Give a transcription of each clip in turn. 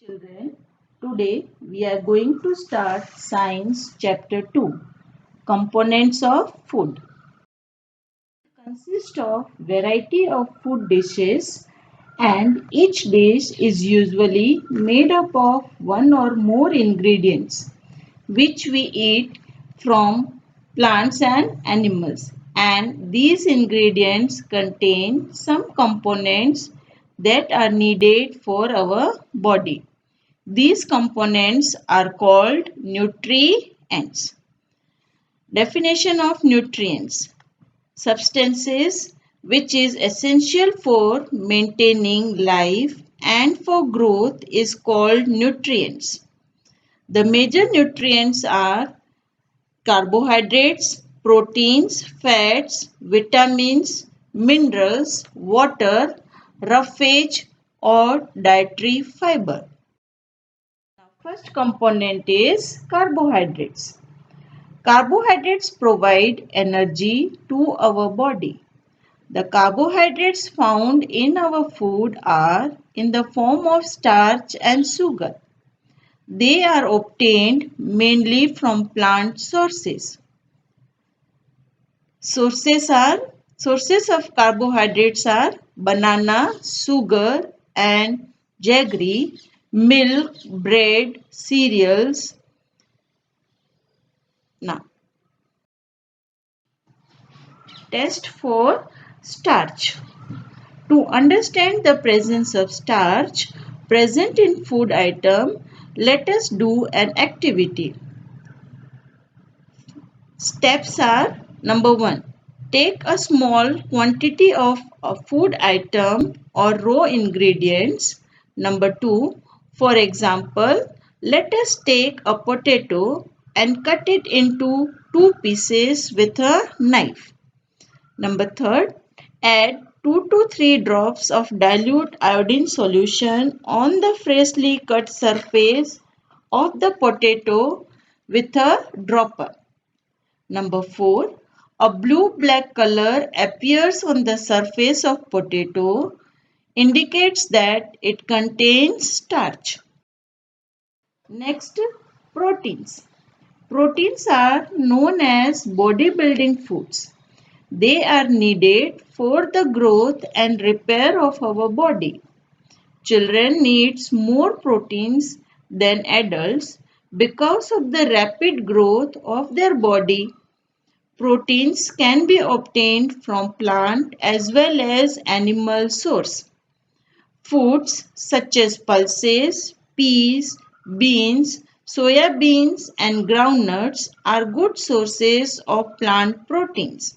Children, today we are going to start Science Chapter 2 Components of Food. It consists of variety of food dishes and each dish is usually made up of one or more ingredients which we eat from plants and animals, and these ingredients contain some components that are needed for our body. These components are called nutrients. Definition of nutrients: substances which is essential for maintaining life and for growth is called nutrients. The major nutrients are carbohydrates, proteins, fats, vitamins, minerals, water, roughage or dietary fiber. First component is carbohydrates. Carbohydrates provide energy to our body. The carbohydrates found in our food are in the form of starch and sugar. They are obtained mainly from plant sources. Sources of carbohydrates are banana, sugar and jaggery, milk, bread, cereals. Now, test for starch. To understand the presence of starch present in food item, let us do an activity. Steps are: number 1. Take a small quantity of a food item or raw ingredients. Number 2. For example, let us take a potato and cut it into two pieces with a knife. Number 3. Add 2 to 3 drops of dilute iodine solution on the freshly cut surface of the potato with a dropper. Number 4. A blue-black color appears on the surface of potato, indicates that it contains starch. Next, proteins. Proteins are known as bodybuilding foods. They are needed for the growth and repair of our body. Children needs more proteins than adults because of the rapid growth of their body. Proteins can be obtained from plant as well as animal source. Foods such as pulses, peas, beans, soya beans and groundnuts are good sources of plant proteins.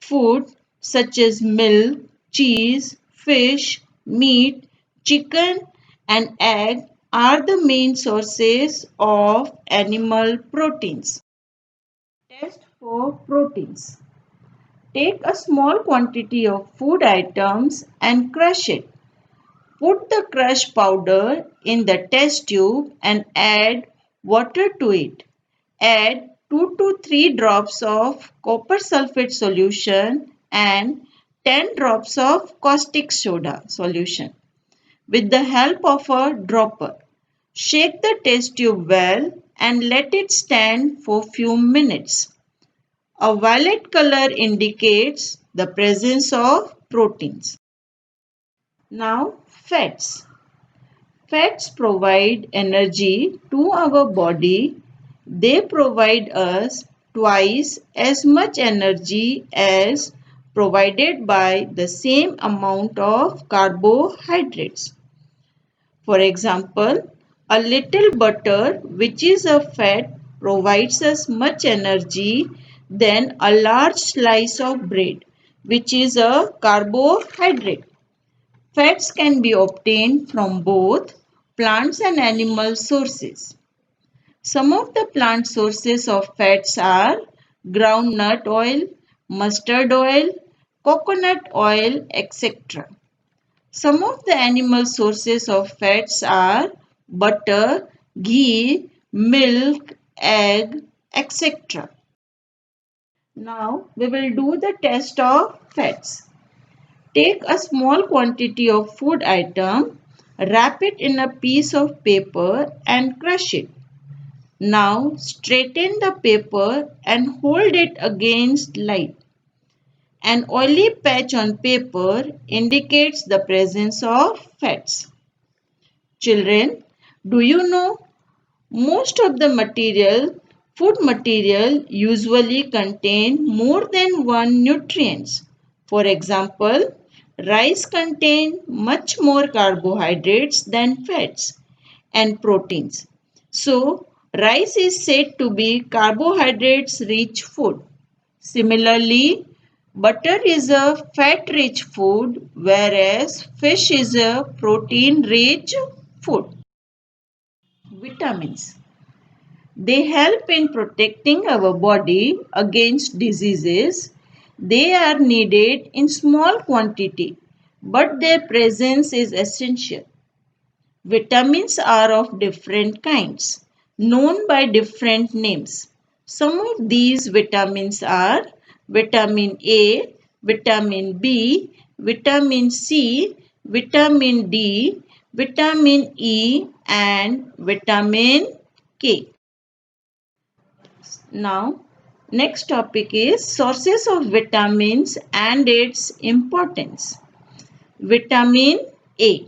Food such as milk, cheese, fish, meat, chicken and egg are the main sources of animal proteins. Test for proteins. Take a small quantity of food items and crush it. Put the crushed powder in the test tube and add water to it. Add 2 to 3 drops of copper sulfate solution and 10 drops of caustic soda solution with the help of a dropper. Shake the test tube well and let it stand for few minutes. A violet color indicates the presence of proteins. Now, fats. Fats provide energy to our body. They provide us twice as much energy as provided by the same amount of carbohydrates. For example, a little butter, which is a fat, provides us much energy than a large slice of bread, which is a carbohydrate. Fats can be obtained from both plants and animal sources. Some of the plant sources of fats are groundnut oil, mustard oil, coconut oil, etc. Some of the animal sources of fats are butter, ghee, milk, egg, etc. Now we will do the test of fats. Take a small quantity of food item, Wrap it in a piece of paper and crush it. Now straighten the paper and hold it against light. An oily patch on paper indicates the presence of fats. Children, do you know most of the food material usually contain more than one nutrients. For example, rice contain much more carbohydrates than fats and proteins. So, rice is said to be carbohydrates rich food. Similarly, butter is a fat rich food whereas fish is a protein rich food. Vitamins. They help in protecting our body against diseases. They are needed in small quantity, but their presence is essential. Vitamins are of different kinds, known by different names. Some of these vitamins are vitamin A, vitamin B, vitamin C, vitamin D, vitamin E, and vitamin K. Now, next topic is sources of vitamins and its importance. Vitamin A.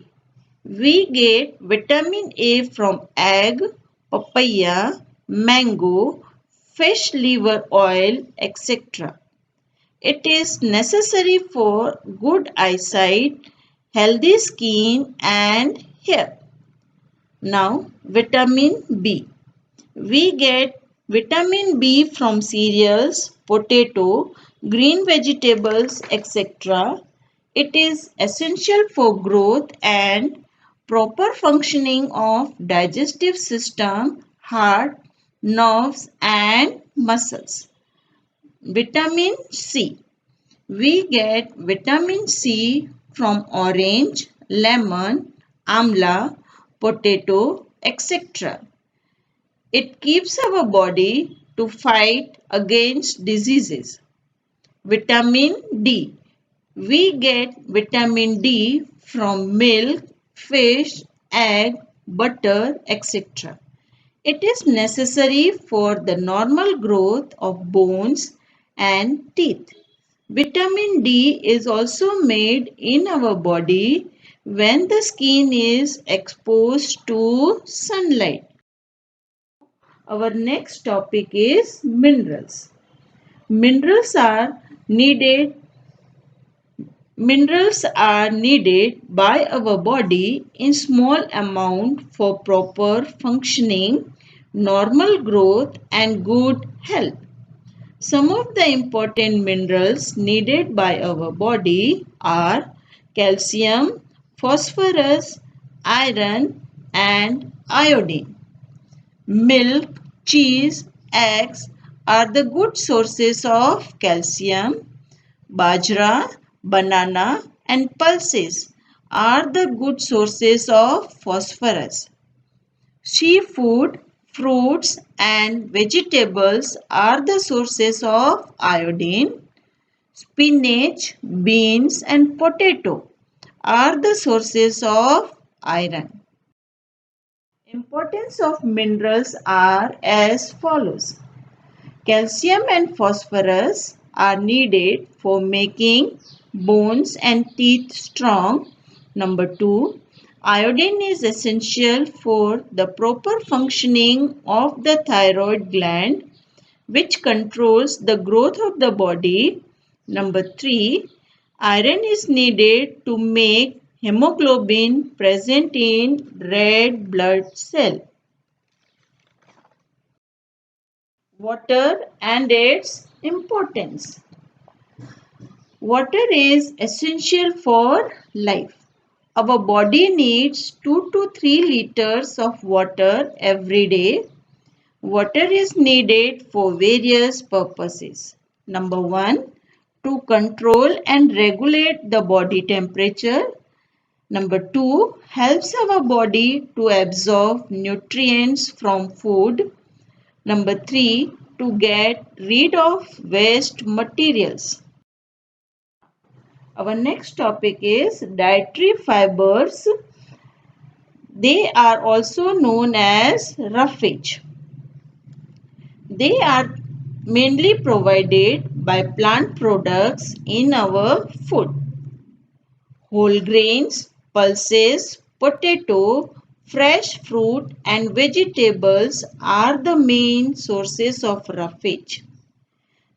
We get vitamin A from egg, papaya, mango, fish liver oil, etc. It is necessary for good eyesight, healthy skin and hair. Now, vitamin B. We get vitamin B from cereals, potato, green vegetables, etc. It is essential for growth and proper functioning of digestive system, heart, nerves and muscles. Vitamin C. We get vitamin C from orange, lemon, amla, potato, etc. It keeps our body to fight against diseases. Vitamin D. We get vitamin D from milk, fish, egg, butter, etc. It is necessary for the normal growth of bones and teeth. Vitamin D is also made in our body when the skin is exposed to sunlight. Our next topic is minerals. Minerals are needed Minerals are needed by our body in small amount for proper functioning, normal growth and good health. Some of the important minerals needed by our body are calcium, phosphorus, iron and iodine. Milk, cheese, eggs are the good sources of calcium. Bajra, banana and pulses are the good sources of phosphorus. Seafood, fruits and vegetables are the sources of iodine. Spinach, beans and potato are the sources of iron. Importance of minerals are as follows. Calcium and phosphorus are needed for making bones and teeth strong. Number 2, iodine is essential for the proper functioning of the thyroid gland, which controls the growth of the body. Number 3, iron is needed to make hemoglobin present in red blood cell. Water and its importance. Water is essential for life. Our body needs 2 to 3 liters of water every day. Water is needed for various purposes. Number 1, to control and regulate the body temperature. Number 2, helps our body to absorb nutrients from food. Number 3, to get rid of waste materials. Our next topic is dietary fibers. They are also known as roughage. They are mainly provided by plant products in our food. Whole grains, pulses, potato, fresh fruit and vegetables are the main sources of roughage.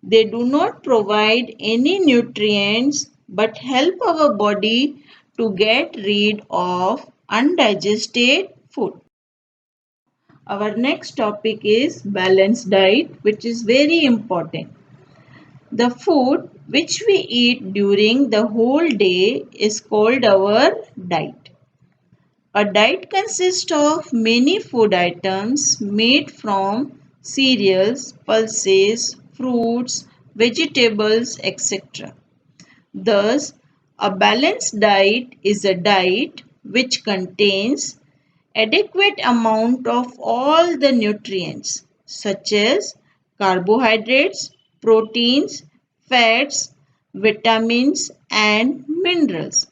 They do not provide any nutrients but help our body to get rid of undigested food. Our next topic is balanced diet, which is very important. The food which we eat during the whole day is called our diet. A diet consists of many food items made from cereals, pulses, fruits, vegetables, etc. Thus, a balanced diet is a diet which contains adequate amount of all the nutrients such as carbohydrates, proteins, fats, vitamins and minerals.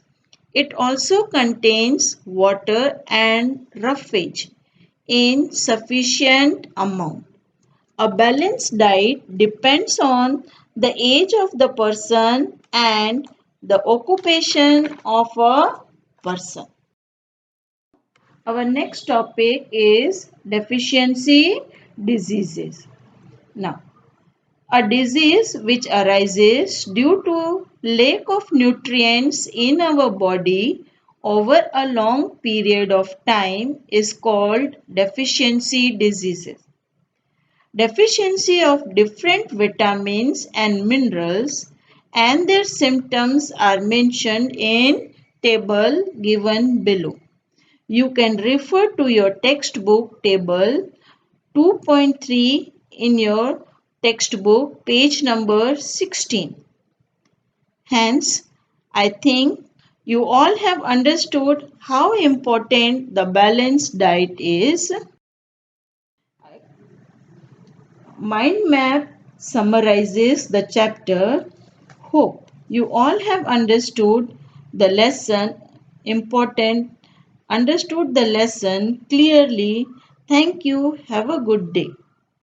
It also contains water and roughage in sufficient amount. A balanced diet depends on the age of the person and the occupation of a person. Our next topic is deficiency diseases. Now, a disease which arises due to lack of nutrients in our body over a long period of time is called deficiency diseases. Deficiency of different vitamins and minerals and their symptoms are mentioned in table given below. You can refer to your textbook table 2.3 in your textbook page number 16. Hence, I think you all have understood how important the balanced diet is. Mind map summarizes the chapter. Hope you all have important understood the lesson clearly. Thank you. Have a good day.